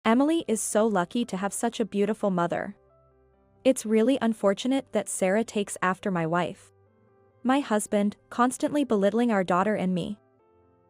Emily is so lucky to have such a beautiful mother. It's really unfortunate that Sarah takes after my wife. My husband, constantly belittling our daughter and me.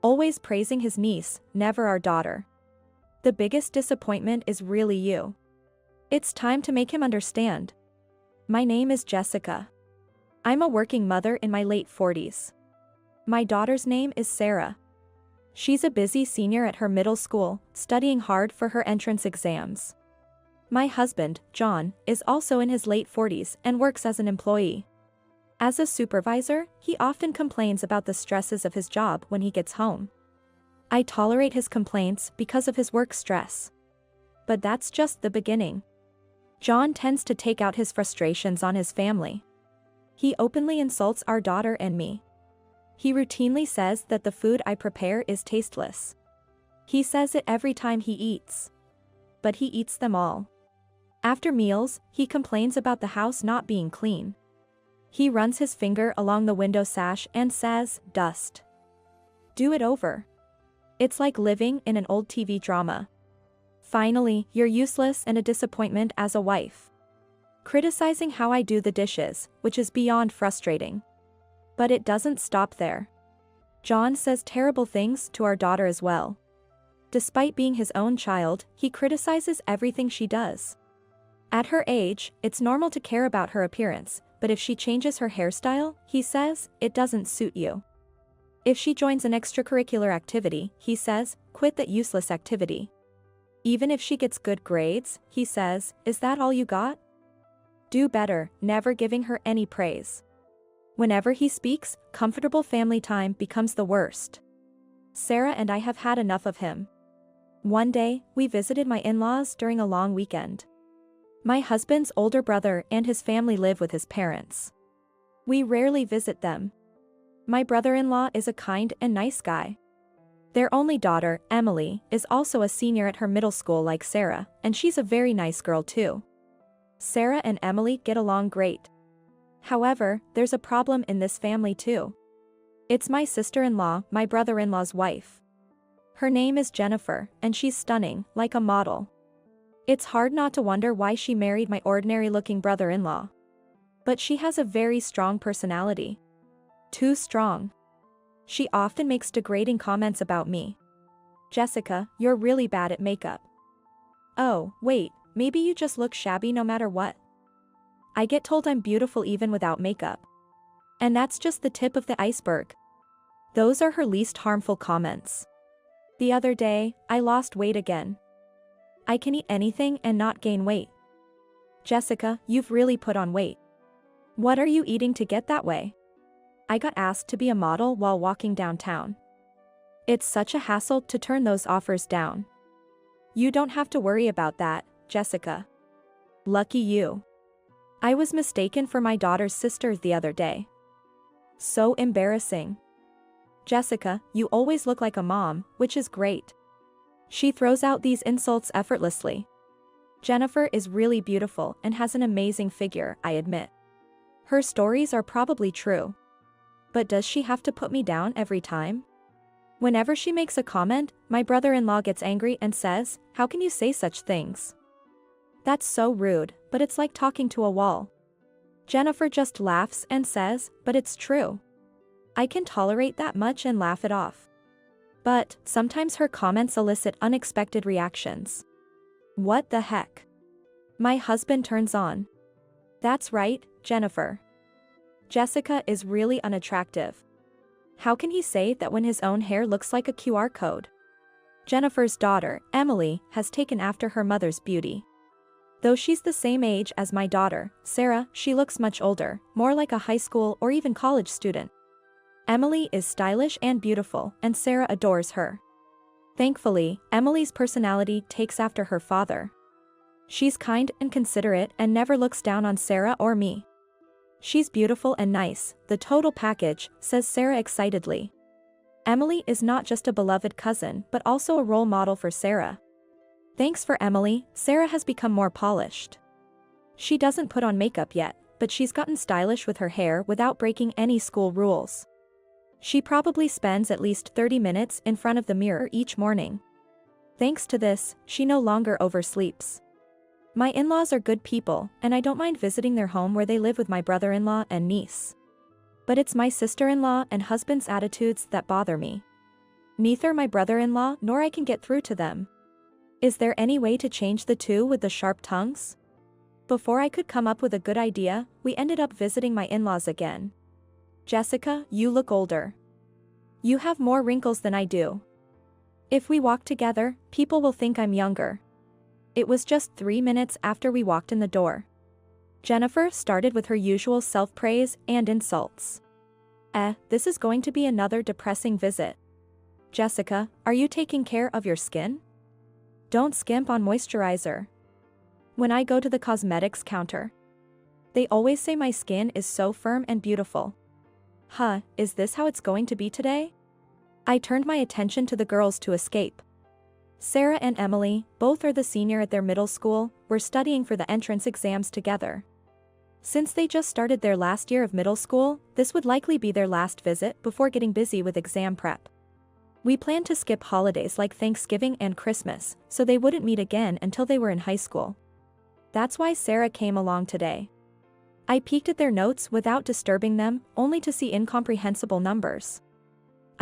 Always praising his niece, never our daughter. The biggest disappointment is really you. It's time to make him understand. My name is Jessica. I'm a working mother in my late 40s. My daughter's name is Sarah. She's a busy senior at her middle school, studying hard for her entrance exams. My husband, John, is also in his late 40s and works as an employee. As a supervisor, he often complains about the stresses of his job when he gets home. I tolerate his complaints because of his work stress. But that's just the beginning. John tends to take out his frustrations on his family. He openly insults our daughter and me. He routinely says that the food I prepare is tasteless. He says it every time he eats. But he eats them all. After meals, he complains about the house not being clean. He runs his finger along the window sash and says, "Dust. Do it over." It's like living in an old TV drama. Finally, you're useless and a disappointment as a wife. Criticizing how I do the dishes, which is beyond frustrating. But it doesn't stop there. John says terrible things to our daughter as well. Despite being his own child, he criticizes everything she does. At her age, it's normal to care about her appearance, but if she changes her hairstyle, he says, it doesn't suit you. If she joins an extracurricular activity, he says, quit that useless activity. Even if she gets good grades, he says, is that all you got? Do better, never giving her any praise. Whenever he speaks, comfortable family time becomes the worst. Sarah and I have had enough of him. One day, we visited my in-laws during a long weekend. My husband's older brother and his family live with his parents. We rarely visit them. My brother-in-law is a kind and nice guy. Their only daughter, Emily, is also a senior at her middle school like Sarah, and she's a very nice girl too. Sarah and Emily get along great. However, there's a problem in this family too. It's my sister-in-law, my brother-in-law's wife. Her name is Jennifer, and she's stunning, like a model. It's hard not to wonder why she married my ordinary-looking brother-in-law. But she has a very strong personality. Too strong. She often makes degrading comments about me. Jessica, you're really bad at makeup. Oh, wait, maybe you just look shabby no matter what. I get told I'm beautiful even without makeup. And that's just the tip of the iceberg. Those are her least harmful comments. The other day, I lost weight again. I can eat anything and not gain weight. Jessica, you've really put on weight. What are you eating to get that way? I got asked to be a model while walking downtown. It's such a hassle to turn those offers down. You don't have to worry about that, Jessica. Lucky you. I was mistaken for my daughter's sister the other day. So embarrassing. Jessica, you always look like a mom, which is great. She throws out these insults effortlessly. Jennifer is really beautiful and has an amazing figure, I admit. Her stories are probably true. But does she have to put me down every time? Whenever she makes a comment, my brother-in-law gets angry and says, how can you say such things? That's so rude, but it's like talking to a wall. Jennifer just laughs and says, but it's true. I can tolerate that much and laugh it off. But sometimes her comments elicit unexpected reactions. What the heck? My husband turns on. That's right, Jennifer. Jessica is really unattractive. How can he say that when his own hair looks like a QR code? Jennifer's daughter, Emily, has taken after her mother's beauty. Though she's the same age as my daughter, Sarah, she looks much older, more like a high school or even college student. Emily is stylish and beautiful, and Sarah adores her. Thankfully, Emily's personality takes after her father. She's kind and considerate and never looks down on Sarah or me. She's beautiful and nice, the total package, says Sarah excitedly. Emily is not just a beloved cousin but also a role model for Sarah. Thanks for Emily, Sarah has become more polished. She doesn't put on makeup yet, but she's gotten stylish with her hair without breaking any school rules. She probably spends at least 30 minutes in front of the mirror each morning. Thanks to this, she no longer oversleeps. My in-laws are good people, and I don't mind visiting their home where they live with my brother-in-law and niece. But it's my sister-in-law and husband's attitudes that bother me. Neither my brother-in-law nor I can get through to them. Is there any way to change the two with the sharp tongues? Before I could come up with a good idea, we ended up visiting my in-laws again. Jessica, you look older. You have more wrinkles than I do. If we walk together, people will think I'm younger. It was just 3 minutes after we walked in the door. Jennifer started with her usual self-praise and insults. This is going to be another depressing visit. Jessica, are you taking care of your skin? Don't skimp on moisturizer. When I go to the cosmetics counter, they always say my skin is so firm and beautiful. Is this how it's going to be today? I turned my attention to the girls to escape. Sarah and Emily, both are the senior at their middle school, were studying for the entrance exams together. Since they just started their last year of middle school, this would likely be their last visit before getting busy with exam prep. We planned to skip holidays like Thanksgiving and Christmas, so they wouldn't meet again until they were in high school. That's why Sarah came along today. I peeked at their notes without disturbing them, only to see incomprehensible numbers.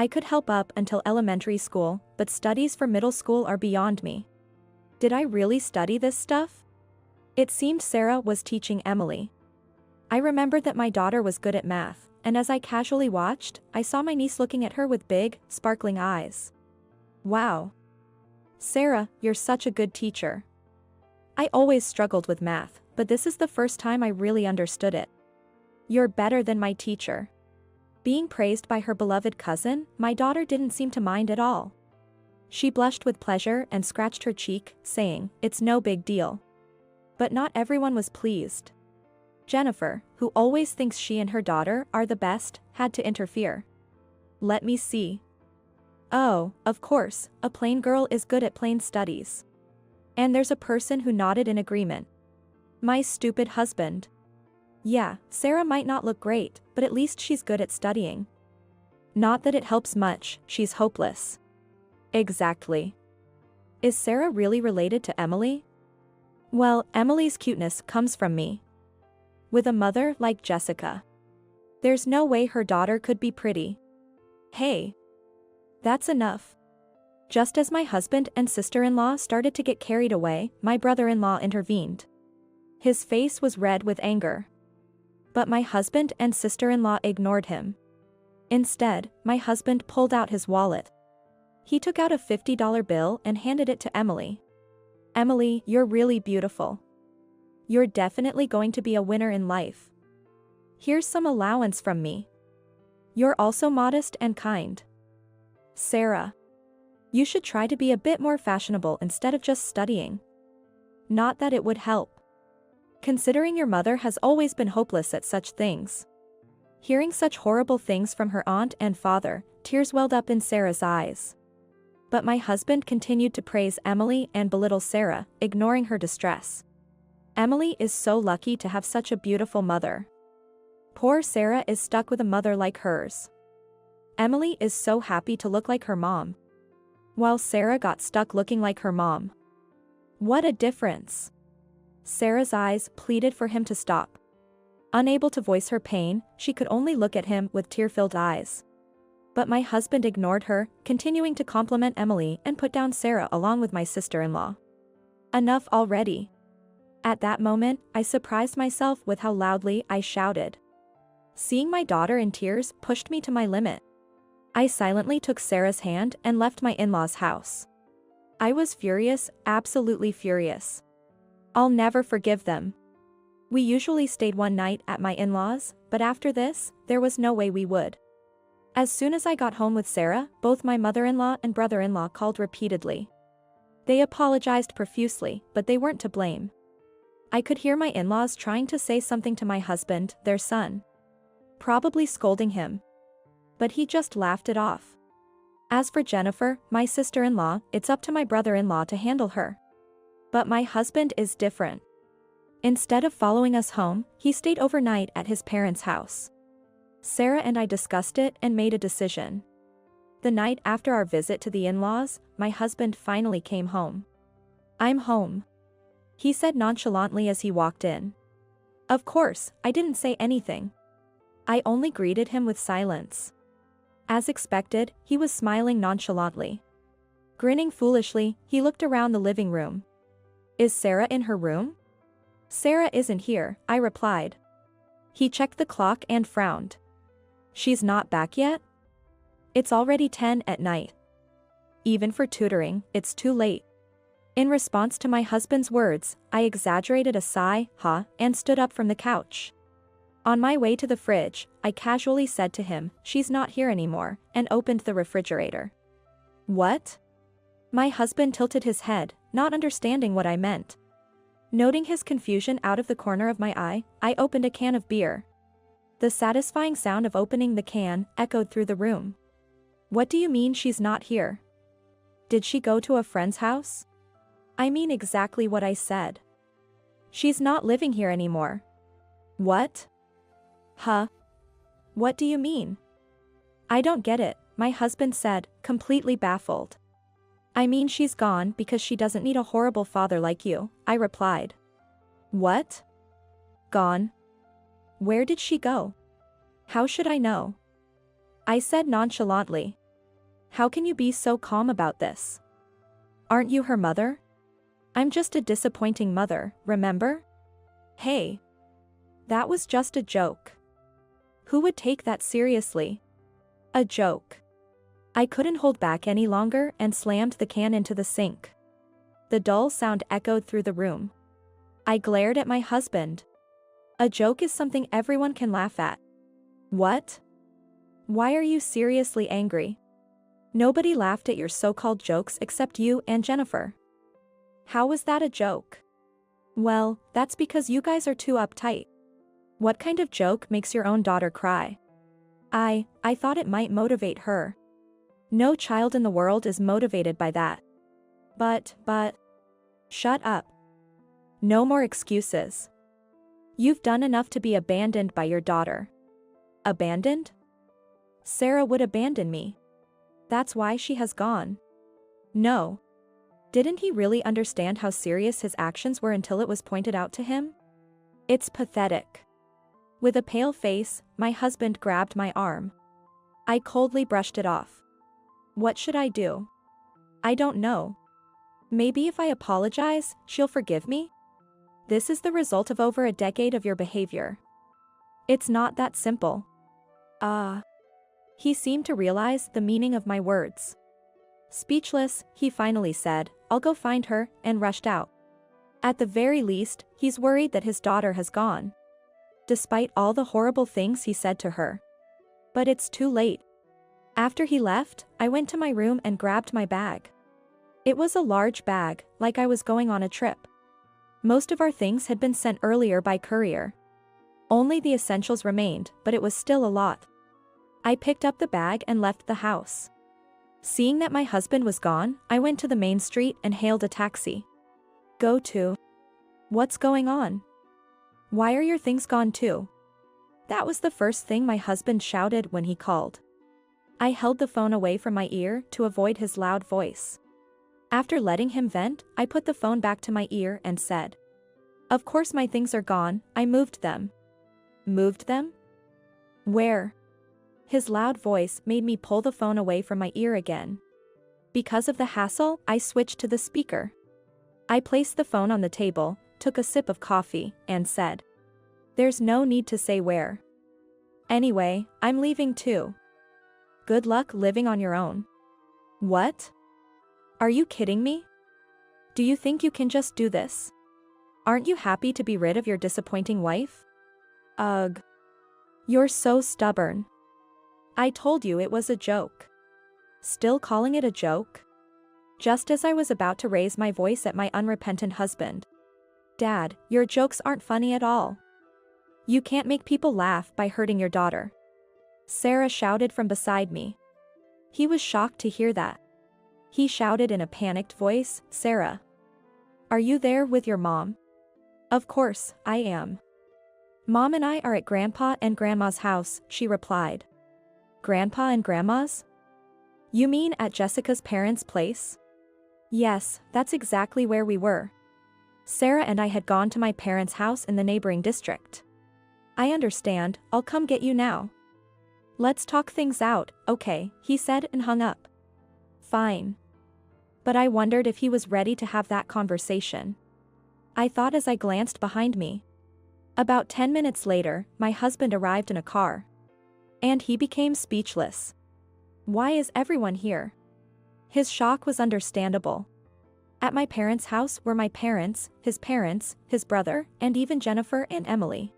I could help up until elementary school, but studies for middle school are beyond me. Did I really study this stuff? It seemed Sarah was teaching Emily. I remembered that my daughter was good at math, and as I casually watched, I saw my niece looking at her with big, sparkling eyes. Wow. Sarah, you're such a good teacher. I always struggled with math, but this is the first time I really understood it. You're better than my teacher. Being praised by her beloved cousin, my daughter didn't seem to mind at all. She blushed with pleasure and scratched her cheek, saying, "It's no big deal." But not everyone was pleased. Jennifer, who always thinks she and her daughter are the best, had to interfere. Let me see. Oh, of course, a plain girl is good at plain studies. And there's a person who nodded in agreement. My stupid husband. Yeah, Sarah might not look great, but at least she's good at studying. Not that it helps much, she's hopeless. Exactly. Is Sarah really related to Emily? Well, Emily's cuteness comes from me. With a mother like Jessica, there's no way her daughter could be pretty. Hey. That's enough. Just as my husband and sister-in-law started to get carried away, my brother-in-law intervened. His face was red with anger. But my husband and sister-in-law ignored him. Instead, my husband pulled out his wallet. He took out a $50 bill and handed it to Emily. Emily, you're really beautiful. You're definitely going to be a winner in life. Here's some allowance from me. You're also modest and kind. Sarah. You should try to be a bit more fashionable instead of just studying. Not that it would help. Considering your mother has always been hopeless at such things. Hearing such horrible things from her aunt and father, tears welled up in Sarah's eyes. But my husband continued to praise Emily and belittle Sarah, ignoring her distress. Emily is so lucky to have such a beautiful mother. Poor Sarah is stuck with a mother like hers. Emily is so happy to look like her mom, while Sarah got stuck looking like her mom. What a difference. Sarah's eyes pleaded for him to stop. Unable to voice her pain, she could only look at him with tear-filled eyes. But my husband ignored her, continuing to compliment Emily and put down Sarah along with my sister-in-law. Enough already. At that moment, I surprised myself with how loudly I shouted. Seeing my daughter in tears pushed me to my limit. I silently took Sarah's hand and left my in-laws' house. I was furious, absolutely furious. I'll never forgive them. We usually stayed one night at my in-laws, but after this, there was no way we would. As soon as I got home with Sarah, both my mother-in-law and brother-in-law called repeatedly. They apologized profusely, but they weren't to blame. I could hear my in-laws trying to say something to my husband, their son. Probably scolding him. But he just laughed it off. As for Jennifer, my sister-in-law, it's up to my brother-in-law to handle her. But my husband is different. Instead of following us home, he stayed overnight at his parents' house. Sarah and I discussed it and made a decision. The night after our visit to the in-laws, my husband finally came home. "I'm home," he said nonchalantly as he walked in. Of course, I didn't say anything. I only greeted him with silence. As expected, he was smiling nonchalantly. Grinning foolishly, he looked around the living room. "Is Sarah in her room?" "Sarah isn't here," I replied. He checked the clock and frowned. "She's not back yet?" "It's already 10 at night. Even for tutoring, it's too late." In response to my husband's words, I exaggerated a sigh, and stood up from the couch. On my way to the fridge, I casually said to him, "She's not here anymore," and opened the refrigerator. "What?" My husband tilted his head, not understanding what I meant. Noting his confusion out of the corner of my eye, I opened a can of beer. The satisfying sound of opening the can echoed through the room. "What do you mean she's not here? Did she go to a friend's house?" "I mean exactly what I said. She's not living here anymore." "What?" What do you mean?" "I don't get it," my husband said, completely baffled. "I mean she's gone because she doesn't need a horrible father like you," I replied. "What? Gone? Where did she go?" "How should I know?" I said nonchalantly. "How can you be so calm about this? Aren't you her mother?" "I'm just a disappointing mother, remember?" "Hey. That was just a joke. Who would take that seriously?" "A joke." I couldn't hold back any longer and slammed the can into the sink. The dull sound echoed through the room. I glared at my husband. "A joke is something everyone can laugh at." "What? Why are you seriously angry?" "Nobody laughed at your so-called jokes except you and Jennifer." "How was that a joke?" "Well, that's because you guys are too uptight. What kind of joke makes your own daughter cry?" I thought it might motivate her." No child in the world is motivated by that." But. Shut up. No more excuses. You've done enough to be abandoned by your daughter." "Abandoned?" "Sarah would abandon me. That's why she has gone." "No." Didn't he really understand how serious his actions were until it was pointed out to him? It's pathetic. With a pale face, my husband grabbed my arm. I coldly brushed it off. What should I do? I don't know. Maybe if I apologize, she'll forgive me? This is the result of over a decade of your behavior. It's not that simple. He seemed to realize the meaning of my words. Speechless, he finally said, "I'll go find her," and rushed out. At the very least, he's worried that his daughter has gone. Despite all the horrible things he said to her. But it's too late. After he left, I went to my room and grabbed my bag. It was a large bag, like I was going on a trip. Most of our things had been sent earlier by courier. Only the essentials remained, but it was still a lot. I picked up the bag and left the house. Seeing that my husband was gone, I went to the main street and hailed a taxi. "Go to." "What's going on? Why are your things gone too?" That was the first thing my husband shouted when he called. I held the phone away from my ear to avoid his loud voice. After letting him vent, I put the phone back to my ear and said, "Of course my things are gone, I moved them." "Moved them? Where?" His loud voice made me pull the phone away from my ear again. Because of the hassle, I switched to the speaker. I placed the phone on the table, took a sip of coffee, and said, "There's no need to say where. Anyway, I'm leaving too. Good luck living on your own." "What? Are you kidding me? Do you think you can just do this? Aren't you happy to be rid of your disappointing wife?" "Ugh. You're so stubborn. I told you it was a joke." Still calling it a joke? Just as I was about to raise my voice at my unrepentant husband. "Dad, your jokes aren't funny at all. You can't make people laugh by hurting your daughter." Sarah shouted from beside me. He was shocked to hear that. He shouted in a panicked voice, "Sarah, are you there with your mom?" "Of course, I am. Mom and I are at Grandpa and Grandma's house," she replied. "Grandpa and Grandma's?" You mean at Jessica's parents' place? Yes, that's exactly where we were. Sarah and I had gone to my parents' house in the neighboring district. I understand, I'll come get you now. Let's talk things out, okay, he said and hung up. Fine. But I wondered if he was ready to have that conversation. I thought as I glanced behind me. About 10 minutes later, my husband arrived in a car. And he became speechless. Why is everyone here? His shock was understandable. At my parents' house were my parents, his brother, and even Jennifer and Emily.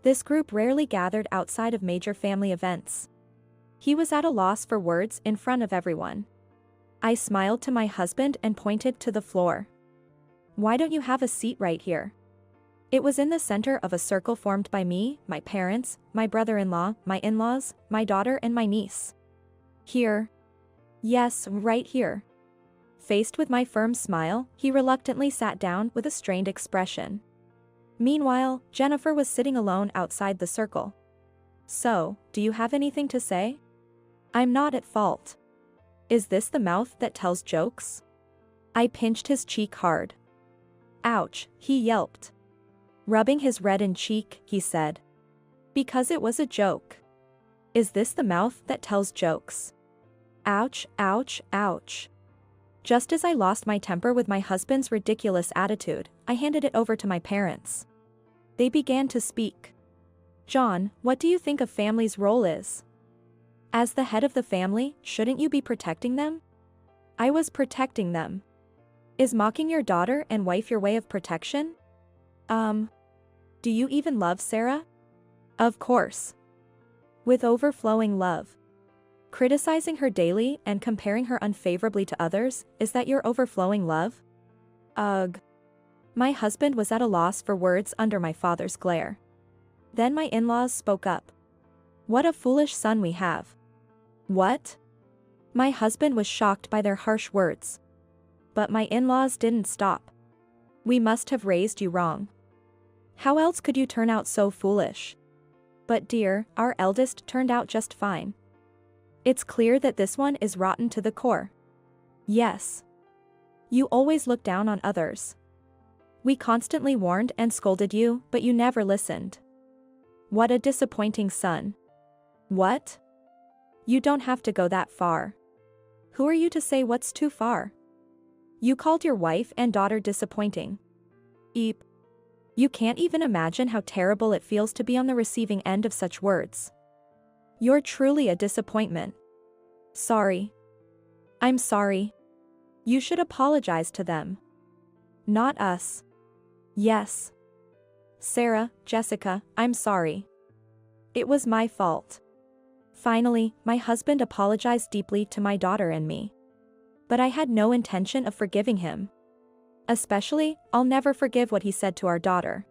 This group rarely gathered outside of major family events. He was at a loss for words in front of everyone. I smiled to my husband and pointed to the floor. Why don't you have a seat right here? It was in the center of a circle formed by me, my parents, my brother-in-law, my in-laws, my daughter and my niece. Here. Yes, right here. Faced with my firm smile, he reluctantly sat down with a strained expression. Meanwhile, Jennifer was sitting alone outside the circle. So, do you have anything to say? I'm not at fault. Is this the mouth that tells jokes? I pinched his cheek hard. Ouch, he yelped. Rubbing his reddened cheek, he said. Because it was a joke. Is this the mouth that tells jokes? Ouch, ouch, ouch. Just as I lost my temper with my husband's ridiculous attitude, I handed it over to my parents. They began to speak. John, what do you think a family's role is? As the head of the family, shouldn't you be protecting them? I was protecting them. Is mocking your daughter and wife your way of protection? Do you even love Sarah? Of course. With overflowing love. Criticizing her daily and comparing her unfavorably to others, is that your overflowing love? Ugh. My husband was at a loss for words under my father's glare. Then my in-laws spoke up. What a foolish son we have. What? My husband was shocked by their harsh words. But my in-laws didn't stop. We must have raised you wrong. How else could you turn out so foolish? But dear, our eldest turned out just fine. It's clear that this one is rotten to the core. Yes. You always look down on others. We constantly warned and scolded you, but you never listened. What a disappointing son. What? You don't have to go that far. Who are you to say what's too far? You called your wife and daughter disappointing. Eep. You can't even imagine how terrible it feels to be on the receiving end of such words. You're truly a disappointment. Sorry. I'm sorry. You should apologize to them. Not us. Yes. Sarah, Jessica, I'm sorry. It was my fault. Finally, my husband apologized deeply to my daughter and me. But I had no intention of forgiving him. Especially, I'll never forgive what he said to our daughter.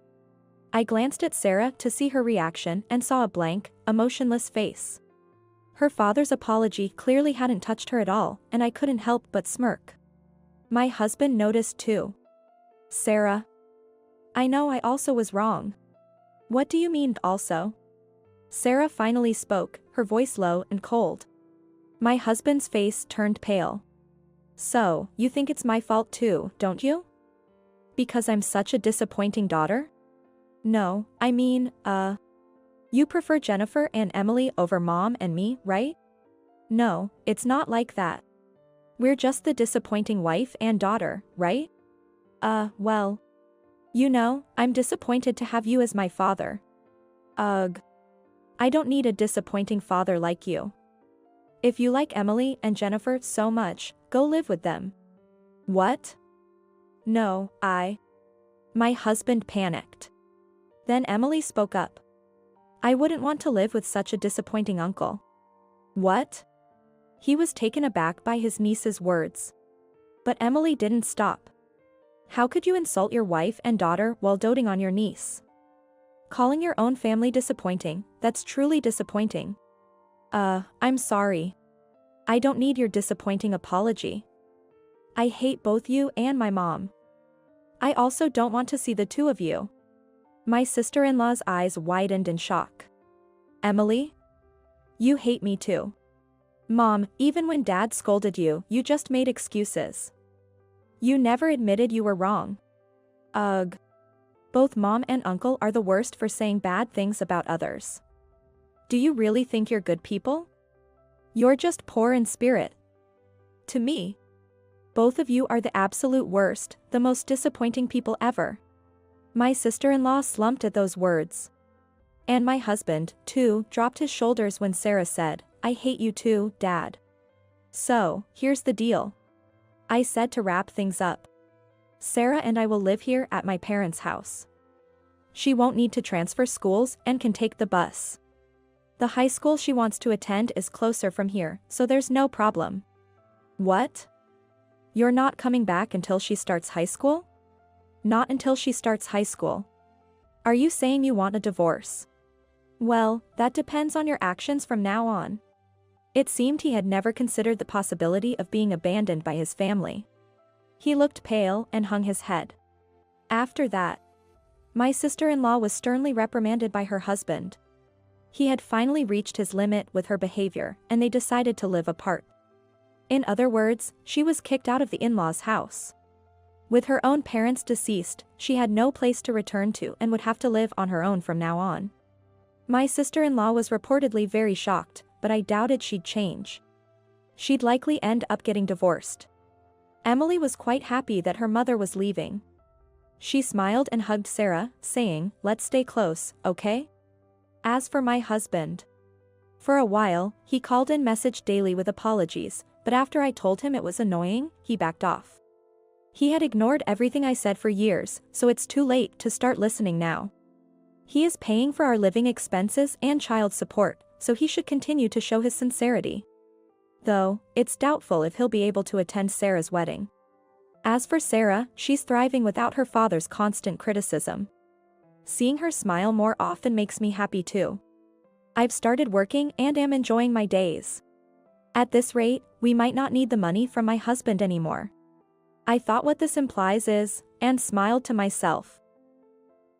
I glanced at Sarah to see her reaction and saw a blank, emotionless face. Her father's apology clearly hadn't touched her at all, and I couldn't help but smirk. My husband noticed too. Sarah. I know I also was wrong. What do you mean also? Sarah finally spoke, her voice low and cold. My husband's face turned pale. So, you think it's my fault too, don't you? Because I'm such a disappointing daughter? No, I mean, you prefer Jennifer and Emily over Mom and me, right? No, it's not like that. We're just the disappointing wife and daughter, right? Well. You know, I'm disappointed to have you as my father. Ugh. I don't need a disappointing father like you. If you like Emily and Jennifer so much, go live with them. What? No, My husband panicked. Then Emily spoke up. I wouldn't want to live with such a disappointing uncle. What? He was taken aback by his niece's words. But Emily didn't stop. How could you insult your wife and daughter while doting on your niece? Calling your own family disappointing, that's truly disappointing. I'm sorry. I don't need your disappointing apology. I hate both you and my mom. I also don't want to see the two of you. My sister-in-law's eyes widened in shock. Emily? You hate me too. Mom, even when Dad scolded you, you just made excuses. You never admitted you were wrong. Ugh. Both Mom and Uncle are the worst for saying bad things about others. Do you really think you're good people? You're just poor in spirit. To me, both of you are the absolute worst, the most disappointing people ever. My sister-in-law slumped at those words. And my husband, too, dropped his shoulders when Sarah said, I hate you too, Dad. So, here's the deal. I said to wrap things up. Sarah and I will live here at my parents' house. She won't need to transfer schools and can take the bus. The high school she wants to attend is closer from here, so there's no problem. What? You're not coming back until she starts high school? Not until she starts high school. Are you saying you want a divorce? Well, that depends on your actions from now on. It seemed he had never considered the possibility of being abandoned by his family. He looked pale and hung his head. After that, my sister-in-law was sternly reprimanded by her husband. He had finally reached his limit with her behavior, and they decided to live apart. In other words, she was kicked out of the in-laws' house. With her own parents deceased, she had no place to return to and would have to live on her own from now on. My sister-in-law was reportedly very shocked, but I doubted she'd change. She'd likely end up getting divorced. Emily was quite happy that her mother was leaving. She smiled and hugged Sarah, saying, let's stay close, okay? As for my husband. For a while, he called and messaged daily with apologies, but after I told him it was annoying, he backed off. He had ignored everything I said for years, so it's too late to start listening now. He is paying for our living expenses and child support, so he should continue to show his sincerity. Though, it's doubtful if he'll be able to attend Sarah's wedding. As for Sarah, she's thriving without her father's constant criticism. Seeing her smile more often makes me happy too. I've started working and am enjoying my days. At this rate, we might not need the money from my husband anymore. I thought what this implies is, and smiled to myself.